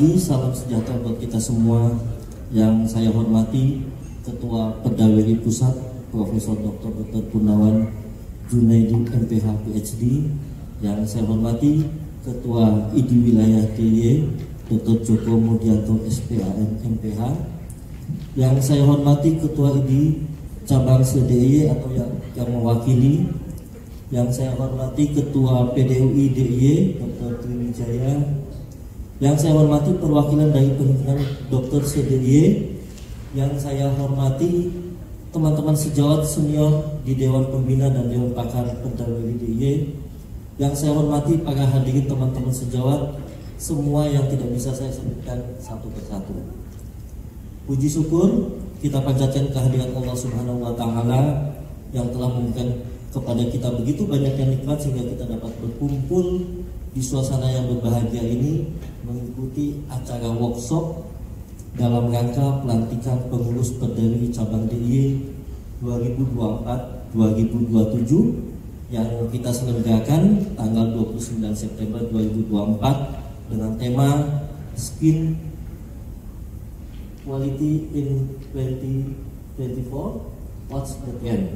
pagi, salam sejahtera buat kita semua. Yang saya hormati Ketua Perdaweri Pusat Profesor Dr. Purnawan Junaidi MPH PhD. Yang saya hormati Ketua ID Wilayah DIY Dr. Joko Mudianto SPAN MPH. Yang saya hormati Ketua ID Cabang DIY atau yang mewakili. Yang saya hormati Ketua PDUI DIY Dr. Triwijaya. Yang saya hormati perwakilan dari Perhimpunan Dokter DIY. Yang saya hormati teman-teman sejawat senior di Dewan Pembina dan Dewan Pakar Perdaweri DIY. Yang saya hormati para hadirin teman-teman sejawat semua yang tidak bisa saya sebutkan satu persatu. Puji syukur kita panjatkan kehadiran Allah Subhanahu wa taala yang telah memberikan kepada kita begitu banyak yang nikmat sehingga kita dapat berkumpul di suasana yang berbahagia ini mengikuti acara workshop dalam rangka pelantikan pengurus Perdaweri Cabang DIY 2024-2027 yang kita selenggarakan tanggal 29 September 2024 dengan tema Skin Quality in 2024, What's the Trend?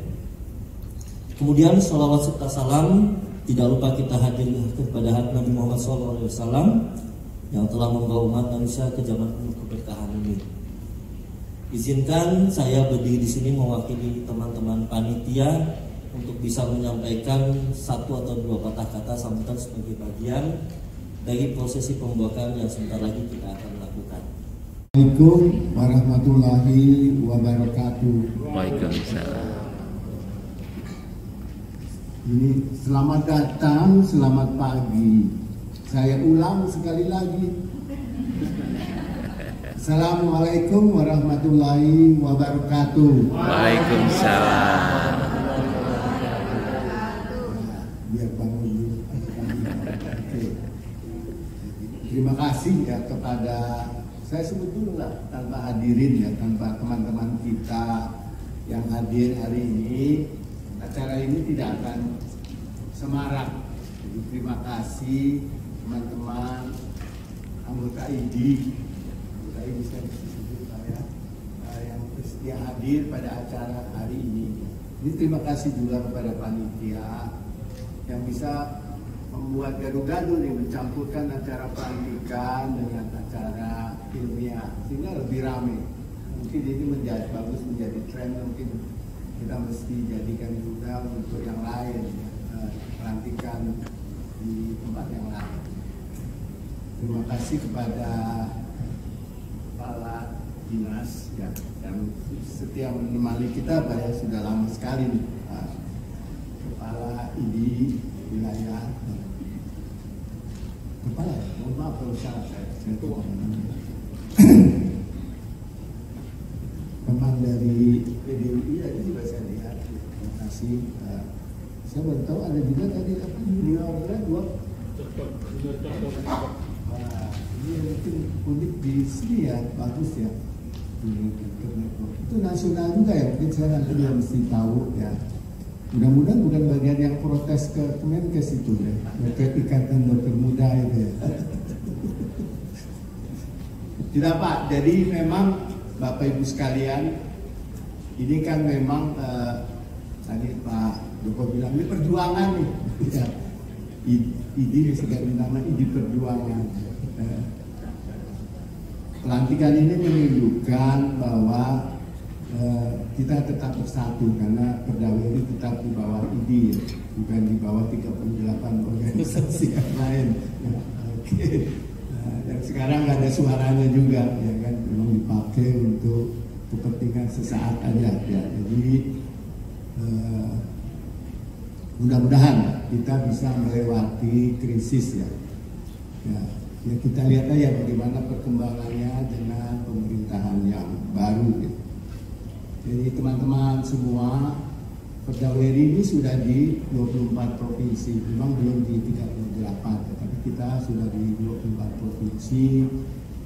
Kemudian sholawat serta salam tidak lupa kita hadir kepada Nabi Muhammad SAW yang telah membawa umat manusia ke zaman penuh keberkahan ini. Izinkan saya berdiri di sini mewakili teman-teman panitia untuk bisa menyampaikan satu atau dua patah kata sambutan sebagai bagian dari prosesi pembakaran yang sebentar lagi kita akan lakukan. Assalamualaikum warahmatullahi wabarakatuh. Waalaikumsalam. Ini selamat datang, selamat pagi. Saya ulang sekali lagi. Assalamualaikum warahmatullahi wabarakatuh. Waalaikumsalam. Biar bangun dulu. Terima kasih ya kepada, saya sebut dulu lah tanpa hadirin ya, tanpa teman-teman kita yang hadir hari ini. Acara ini tidak akan semarak. Jadi terima kasih teman-teman anggota ID saya disebut saya yang bersedia hadir pada acara hari ini. Ini terima kasih juga kepada panitia yang bisa membuat gaduh-gaduh nih, mencampurkan acara pelantikan dengan acara ilmiah sehingga lebih ramai. Mungkin ini menjadi bagus, menjadi tren, mungkin kita mesti jadikan juga untuk yang lain ya, pelantikan di tempat yang lain. Terima kasih kepada kepala dinas ya, yang setia menemani kita pada sudah lama sekali nih, kepala ID wilayah. Kepala, mohon maaf kalau salah saya teman dari PDUI tadi juga saya lihat. Terima kasih. Saya baru tahu ada juga tadi apa junior graduate. Ini mungkin unik di sini ya, bagus ya. Itu nasional juga ya, mungkin saya nanti dia mesti tahu ya. Mudah-mudahan bukan bagian yang protes ke Kemenkes itu ya, ke Ikatan Dokter Muda itu ya. Tidak Pak, jadi memang Bapak Ibu sekalian, ini kan memang tadi Pak Joko bilang ini perjuangan nih, ya. ID segala nama ID perjuangan. Pelantikan ini menunjukkan bahwa kita tetap bersatu karena Perdaweri tetap di bawah ID, bukan di bawah 38 organisasi yang lain. Oke. Dan sekarang nggak ada suaranya juga, ya kan, memang dipakai untuk kepentingan sesaat aja, ya. Jadi mudah-mudahan kita bisa melewati krisis ya. Ya kita lihat aja bagaimana perkembangannya dengan pemerintahan yang baru. Ya. Jadi teman-teman semua, Perdaweri ini sudah di 24 provinsi, memang belum di 38, tetapi kita sudah di 24 provinsi.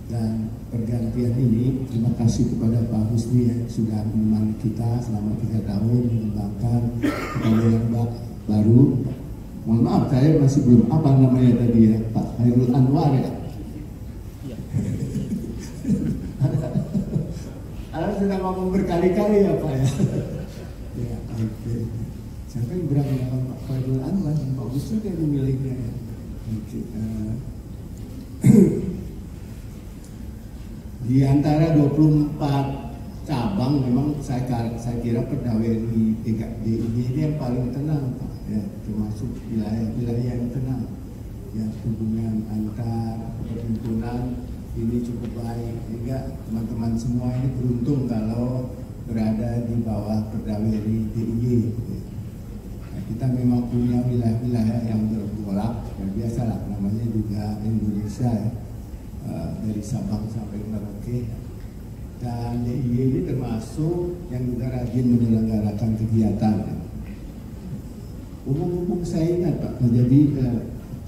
Dan pergantian ini terima kasih kepada Pak Husni yang sudah menemani kita selama 3 tahun mengembangkan kepada yang baru. Mohon maaf saya masih belum apa namanya tadi ya, Pak Hairul Anwar ya. Karena sudah ngomong berkali-kali ya Pak ya. Ya, oke. Siapa yang berani dengan Pak Khairul Anwar? Bagus juga ini miliknya ya. Oke. Di antara 24 cabang memang saya kira perdawai di DIY ini yang paling tenang Pak ya, termasuk wilayah-wilayah yang tenang ya, hubungan antar perhimpunan ini cukup baik sehingga teman-teman semua ini beruntung kalau berada di bawah perdawai di DIY. Nah, kita memang punya wilayah-wilayah yang bergolak ya, biasalah namanya juga Indonesia ya, dari Sabang sampai Merauke. Dan DIY ini termasuk yang juga rajin menyelenggarakan kegiatan. Umum-umum saya ingat Pak, jadi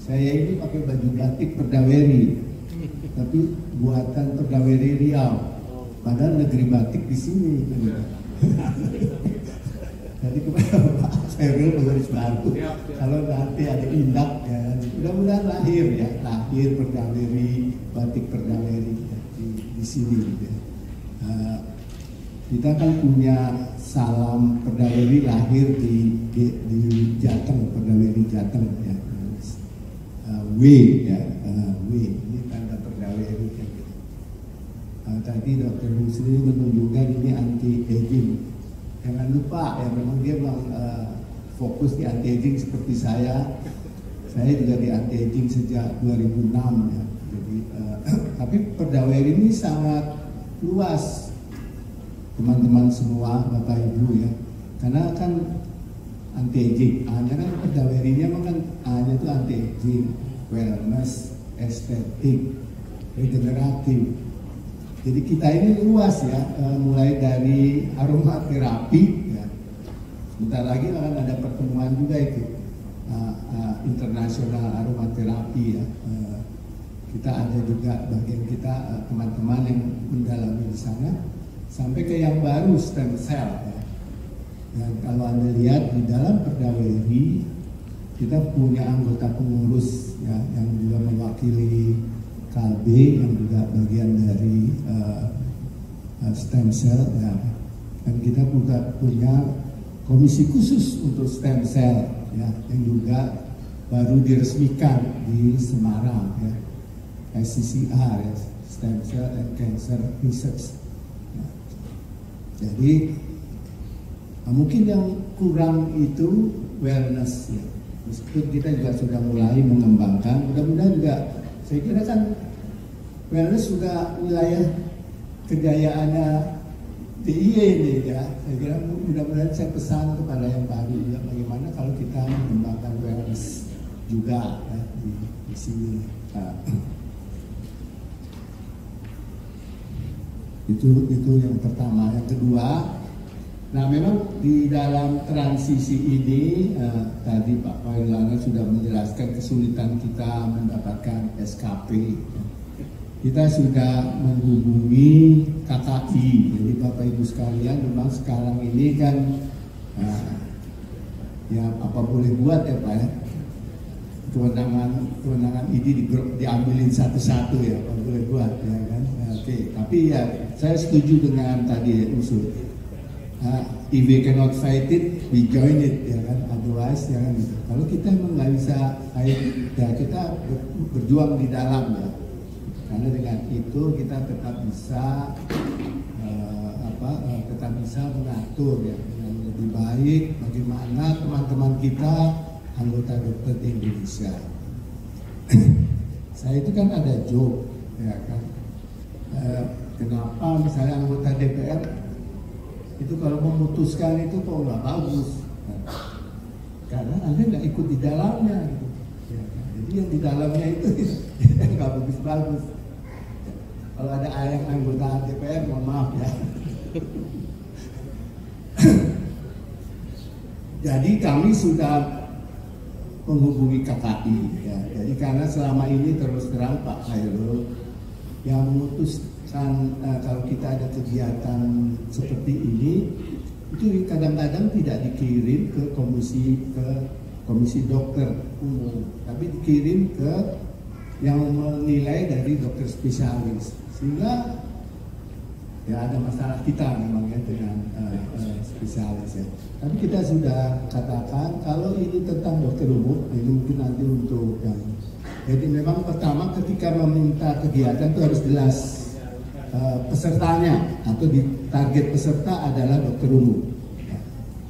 saya ini pakai baju batik Perdaweri, tapi buatan Perdaweri Riau, padahal negeri batik di sini. Jadi kepada Pak Khairul pengurus baru, kalau nanti ada indak ya, mudah-mudahan lahir Perdaweri, batik Perdaweri di sini. Ya. Kita kan punya salam Perdaweri lahir di Jateng, Perdaweri Jateng ya. W ya, W ini tanda Perdaweri ya. Tadi Dr. Husri menunjukkan ini anti aging. Jangan lupa ya, memang dia fokus di anti aging seperti saya. Saya juga di anti aging sejak 2006 ya. Jadi tapi Perdaweri ini sangat luas teman-teman semua Bapak Ibu ya, karena kan anti aging, A-nya kan Perdawerinya kan A-nya itu anti aging, wellness, estetik, regeneratif. Jadi kita ini luas ya, mulai dari aromaterapi ya. Sebentar lagi akan ada pertemuan juga itu internasional aromaterapi ya. Kita ada juga bagian kita teman-teman yang mendalami di sana, sampai ke yang baru stem cell ya. Dan kalau Anda lihat di dalam Perdaweri kita punya anggota pengurus ya, yang juga mewakili KB yang juga bagian dari stem cell ya. Dan kita juga punya komisi khusus untuk stem cell ya, yang juga baru diresmikan di Semarang ya. SCCR ya, Stem Cell and Cancer Research. Nah, jadi mungkin yang kurang itu wellness ya. Meskipun kita juga sudah mulai mengembangkan, mudah-mudahan juga saya kira kan wellness juga wilayah kejayaannya DIY ini ya. Saya kira mudah-mudahan saya pesan kepada yang baru ya, bagaimana kalau kita mengembangkan wellness juga ya, di sini. Itu yang pertama. Yang kedua, nah memang di dalam transisi ini tadi Pak Khairul sudah menjelaskan kesulitan kita mendapatkan SKP. Kita sudah menghubungi KKI. Jadi Bapak Ibu sekalian, memang sekarang ini kan ya apa boleh buat ya Pak ya. Kewenangan ini diambilin satu-satu ya, apa boleh buat ya kan. Oke, tapi ya saya setuju dengan tadi usul. If we cannot fight it, we join it ya kan. Otherwise ya kan. Kalau kita emang nggak bisa fight, ya kita berjuang di dalam ya. Karena dengan itu kita tetap bisa tetap bisa mengatur ya dengan lebih baik bagaimana teman-teman kita anggota dokter di Indonesia. Saya itu kan ada joke ya kan. Kenapa misalnya anggota DPR itu kalau memutuskan itu kok nggak bagus? Karena Anda nggak ikut di dalamnya. Gitu. Ya, kan? Jadi yang di dalamnya itu nggak bagus-bagus. Kalau ada yang anggota DPR, mohon maaf ya. Jadi kami sudah menghubungi KKI ya. Jadi karena selama ini terus terang Pak Khairul yang memutuskan kalau kita ada kegiatan seperti ini itu kadang-kadang tidak dikirim ke komisi dokter umum, tapi dikirim ke yang menilai dari dokter spesialis, sehingga Ya ada masalah kita memang ya dengan spesialis ya. Tapi kita sudah katakan kalau ini tentang dokter umum, ini mungkin nanti untuk yang. Jadi memang pertama ketika meminta kegiatan itu harus jelas pesertanya atau di target peserta adalah dokter umum. Ya.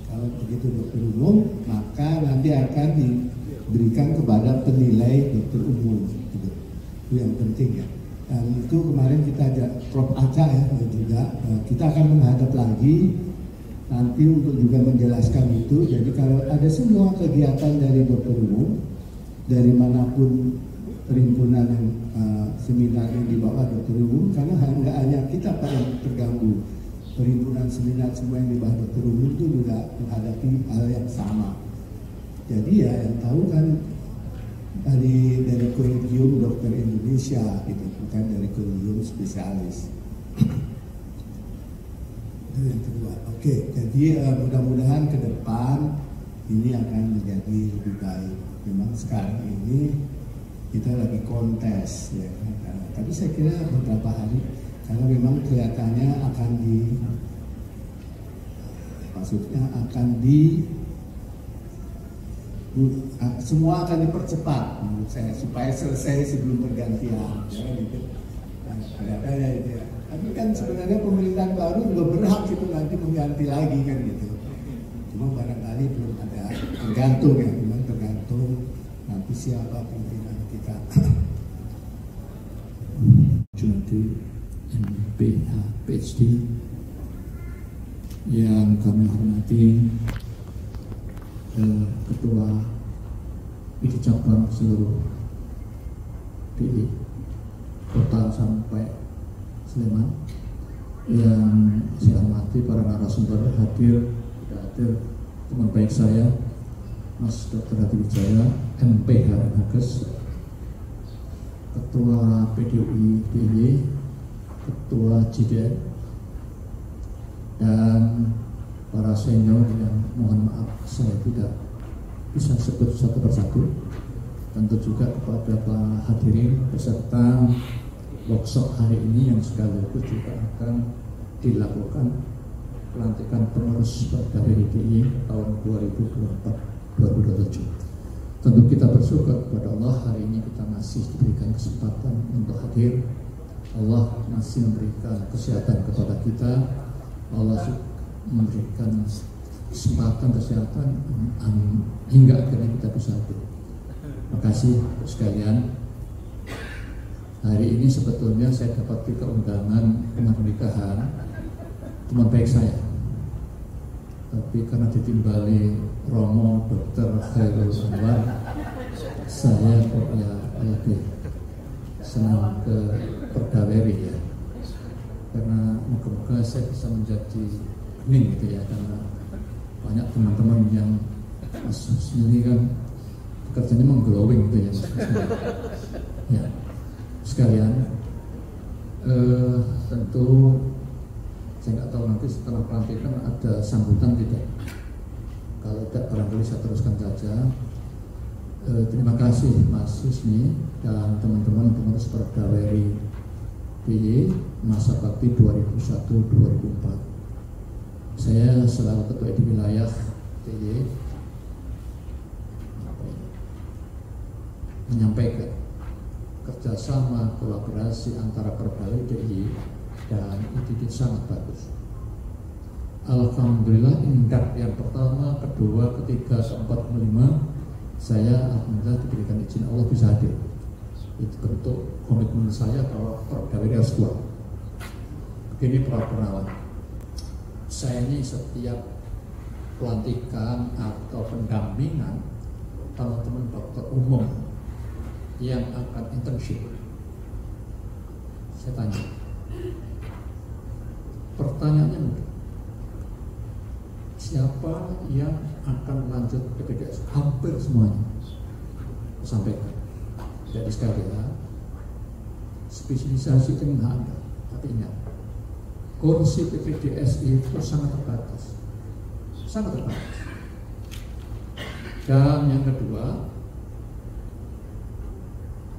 Kalau begitu dokter umum, maka nanti akan diberikan kepada penilai dokter umum. Gitu. Itu yang penting ya. Dan itu kemarin kita ajak Prof. Aca ya juga, kita akan menghadap lagi nanti untuk juga menjelaskan itu. Jadi kalau ada semua kegiatan dari dokter umum, dari manapun perhimpunan yang seminar yang di bawah dokter umum, karena nggak hanya kita Pak yang terganggu, perhimpunan seminar semua yang di bawah dokter umum itu juga menghadapi hal yang sama. Jadi ya yang tahu kan dari Kolegium Dokter Indonesia gitu, bukan dari Kolegium Spesialis. Itu yang kedua. Oke, jadi mudah-mudahan ke depan ini akan menjadi lebih baik. Memang sekarang ini kita lagi kontes ya. Tapi saya kira beberapa hari karena memang kelihatannya semua akan dipercepat menurut saya supaya selesai sebelum pergantian ya gitu. Kelihatannya itu ya. Tapi kan sebenarnya pemerintahan baru juga berhak itu nanti mengganti lagi kan gitu. Cuma barangkali belum ada, tergantung ya, memang tergantung nanti siapa pimpinan kita. Junedi MPH PhD yang kami hormati, Ketua PD Cabang seluruh PI Kota sampai Sleman, yang saya hormati para narasumber hadir, tidak hadir, teman baik saya Mas Dr. Hadi Wijaya, MPH Nages, Ketua PDUI DIY, Ketua JDN, dan para senior yang mohon maaf saya tidak bisa sebut satu persatu. Tentu juga kepada para hadirin peserta workshop hari ini yang sekaligus juga akan dilakukan pelantikan pengurus Pegawai DIY tahun 2024-2027. Tentu kita bersyukur kepada Allah hari ini kita masih diberikan kesempatan untuk hadir. Allah masih memberikan kesehatan kepada kita. Allah memberikan kesempatan kesehatan hingga akhirnya kita bisa hadir. Terima kasih sekalian. Hari ini sebetulnya saya dapat keundangan pernikahan teman baik saya, tapi karena ditimbali Romo Dr. Khairul Anwar, saya kok ya lebih senang ke Perdaweri ya, karena moga-moga saya bisa menjadi bening gitu ya, karena banyak teman-teman yang sendiri kan pekerjaannya mengglowing gitu ya. Ya, sekalian tentu saya nggak tahu nanti setelah pelantikan ada sambutan tidak. Kalau tidak barangkali saya teruskan saja. Terima kasih Mas Susmi dan teman-teman pengurus Perdaweri DIY masa bakti 2001-2004. Saya selalu ketua di wilayah DIY menyampaikan kerjasama kolaborasi antara Perdaweri DIY dan IDD sangat bagus. Alhamdulillah indap yang pertama, kedua, ketiga, keempat, kelima, saya alhamdulillah diberikan izin Allah bisa hadir. Itu bentuk komitmen saya bahwa Perdaweri harus kuat. Begini para perawat, saya ini setiap pelantikan atau pendampingan teman-teman dokter umum yang akan internship, saya tanya, pertanyaannya mudah, siapa yang akan lanjut ke PPDS? Hampir semuanya sampaikan. Jadi sekalian, spesialisasi itu nggak ada, tapi ingat, kursi PPDS itu sangat terbatas, sangat terbatas. Dan yang kedua,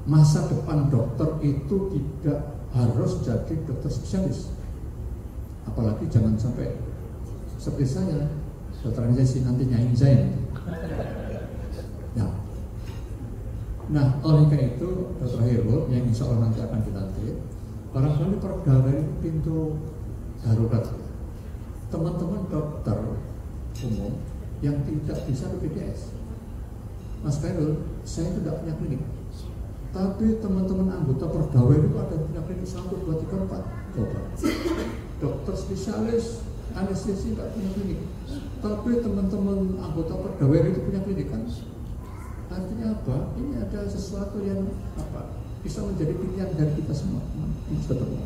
masa depan dokter itu tidak harus jadi dokter spesialis. Apalagi jangan sampai seperti saya, dokter anestesi nanti nyanyi saya. Ya. Nah, oleh karena itu Dr. Herul yang insya Allah nanti akan dilantik, barangkali perdana itu pintu darurat. Teman-teman dokter umum yang tidak bisa BPJS, Mas Herul, saya tidak punya klinik, tapi teman-teman anggota perdawai itu ada punya klinik 1, 2, 3, 4. Coba. Dokter spesialis anestesi tidak punya klinik, tapi teman-teman anggota perdawai itu punya klinik kan? Artinya apa? Ini ada sesuatu yang bisa menjadi pilihan dari kita semua. Ini sudah bermula.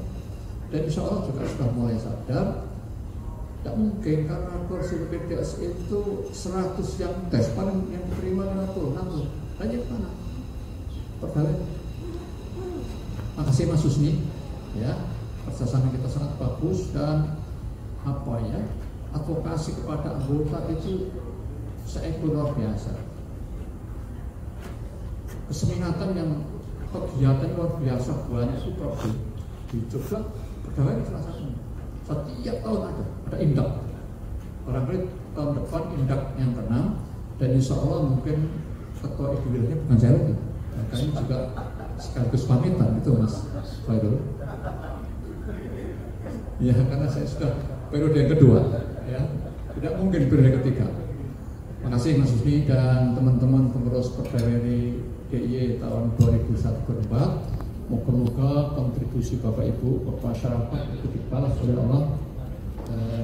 Dan insya Allah juga sudah mulai sadar. Tidak mungkin karena kursi BPJS itu 100 yang tes, paling yang diterima 50, 60. Banyak mana? Perdawai. Makasih Mas Susni, ya, kerjasama kita sangat bagus dan advokasi kepada anggota itu seekor luar biasa. Kesemingatan yang kegiatan luar biasa banyak itu di Jogja, perdawai itu salah satunya. Setiap tahun ada indak. Barangkali tahun depan indak yang ke-6 dan insya Allah mungkin ketua idealnya bukan saya lagi. Kami juga sekaligus pamitan itu Mas Fairul. Ya karena saya sudah periode yang kedua, ya tidak mungkin periode yang ketiga. Terima kasih Mas Husni dan teman-teman pengurus perdawai DIY tahun 2001-2004. Moga-moga kontribusi Bapak Ibu ke masyarakat itu dibalas oleh Allah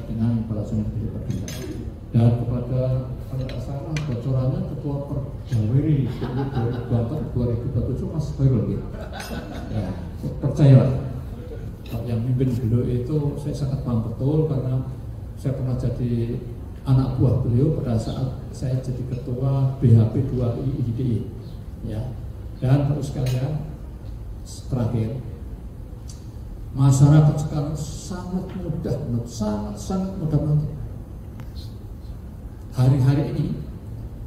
dengan balasan yang tidak terhingga. Dan kepada acara bocorannya Ketua Perdawai 2024-2027 Mas Fairul, ya, percayalah yang mimpin beliau itu saya sangat paham betul karena saya pernah jadi anak buah beliau pada saat saya jadi ketua BHP 2 IIDI, ya. Dan terus sekalian terakhir, masyarakat sekarang sangat mudah menurut. Hari-hari ini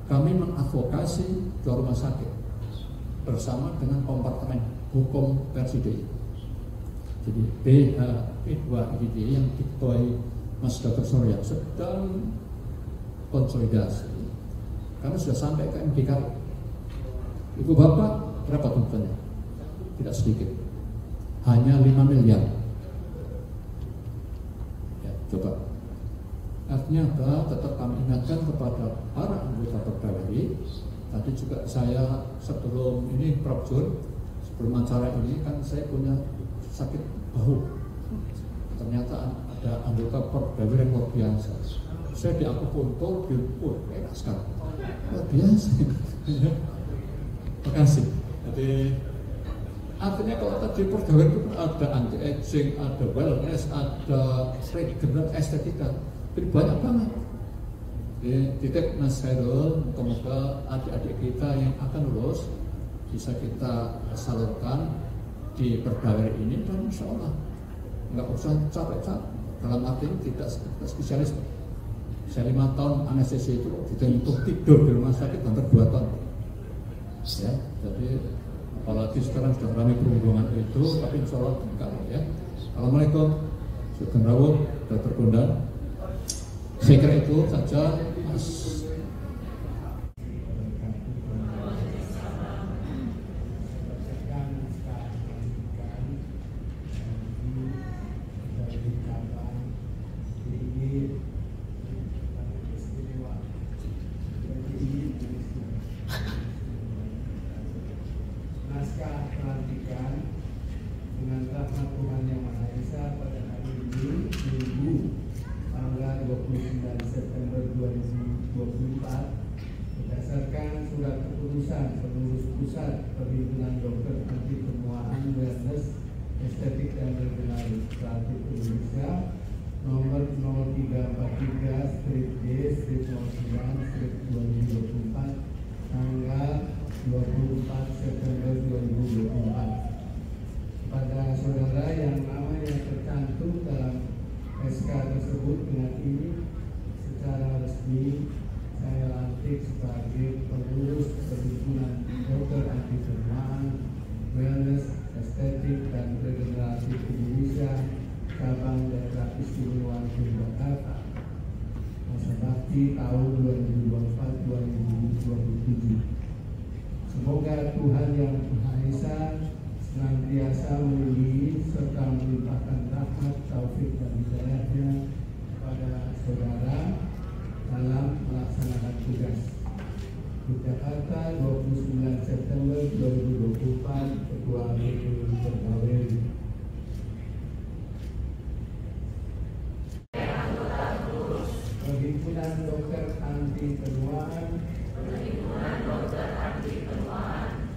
kami mengadvokasi dua rumah sakit bersama dengan kompartemen hukum versi DI. Jadi BHP 2 IIDI yang diketuai Mas Dr. Surya sedang konsolidasi. Kami sudah sampai ke MDK. Ibu Bapak berapa tuntutannya? Tidak sedikit, hanya 5 miliar. Ya, coba. Artinya apa? Tetap kami ingatkan kepada para anggota perdawai. Tadi juga saya sebelum ini Prof Jun, sebelum acara ini kan saya punya sakit bahu. Ternyata ada anggota perdawai yang luar biasa. Saya di akupuntur, enak sekali, luar biasa. Terima kasih. Jadi artinya kalau tadi perdawai itu ada anti aging, ada wellness, ada regenerasi estetika, jadi banyak banget. Jadi titip Mas Hairul, semoga adik-adik kita yang akan lulus bisa kita salurkan di perdawai ini dan insya Allah nggak usah capek-capek. Dalam arti tidak spesialis. Saya 5 tahun anestesi itu ditentuh tidur di rumah sakit hampir 2 tahun. Ya, jadi apalagi sekarang sudah ramai perhubungan itu, tapi insya Allah enggak, ya. Assalamualaikum, Sugeng Rawuh, Dr. Bondan. Saya kira itu saja, Mas. Naskah pelantikan dengan rahmat Tuhan Yang Maha Esa pada hari ini Minggu tanggal 29 September 2024 berdasarkan surat keputusan pengurus pusat Perhimpunan Dokter Anti Penuaan Wellness Estetik dan Regeneratif Indonesia nomor 0343/D/09/2024 tanggal 24 September 2024. Pada saudara yang namanya tercantum dalam SK tersebut dengan ini secara resmi saya lantik sebagai pengurus Perhimpunan Dokter Anti Penuaan Wellness Estetik dan Regeneratif Indonesia cabang daerah Istimewa Yogyakarta masa bakti tahun 2024-2027. Semoga Tuhan Yang Maha Esa senantiasa melindungi serta melimpahkan rahmat, taufik dan hidayahnya kepada saudara dalam melaksanakan tugas. Yogyakarta, 29 September 2024, Ketua BPU Pegawai. Perhimpunan Dokter Anti Penuaan,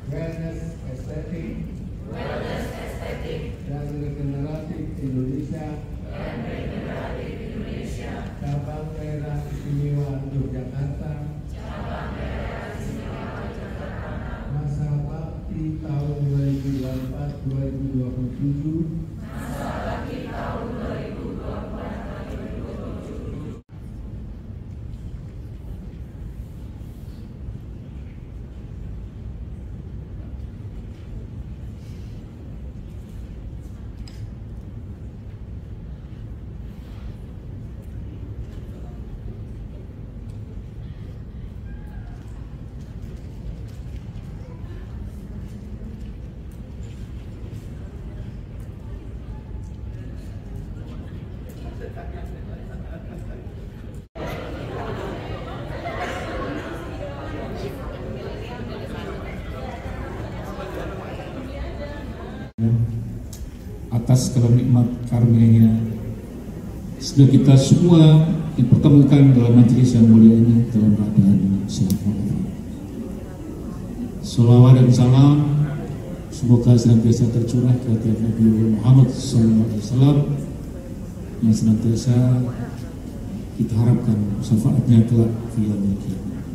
Wellness Estetik, dan Regeneratif Indonesia, Cabang Daerah Istimewa Yogyakarta, masa bakti tahun 2024-2027. Atas segala nikmat karunia-Nya, sudah kita semua dipertemukan dalam majelis yang mulia ini dalam keadaan sehat. Salawat dan salam semoga senantiasa tercurah ke hati Nabi Muhammad SAW yang senantiasa kita harapkan syafaatnya kelak di yaumil qiyamah.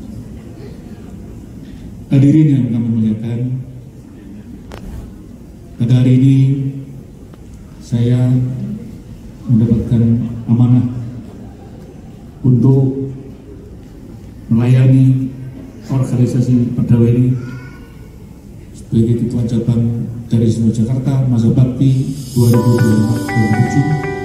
Hadirin yang kami muliakan, pada hari ini saya mendapatkan amanah untuk melayani organisasi Perdawai sebagai Ketua Cabang dari Jakarta masa bakti 2024-2027.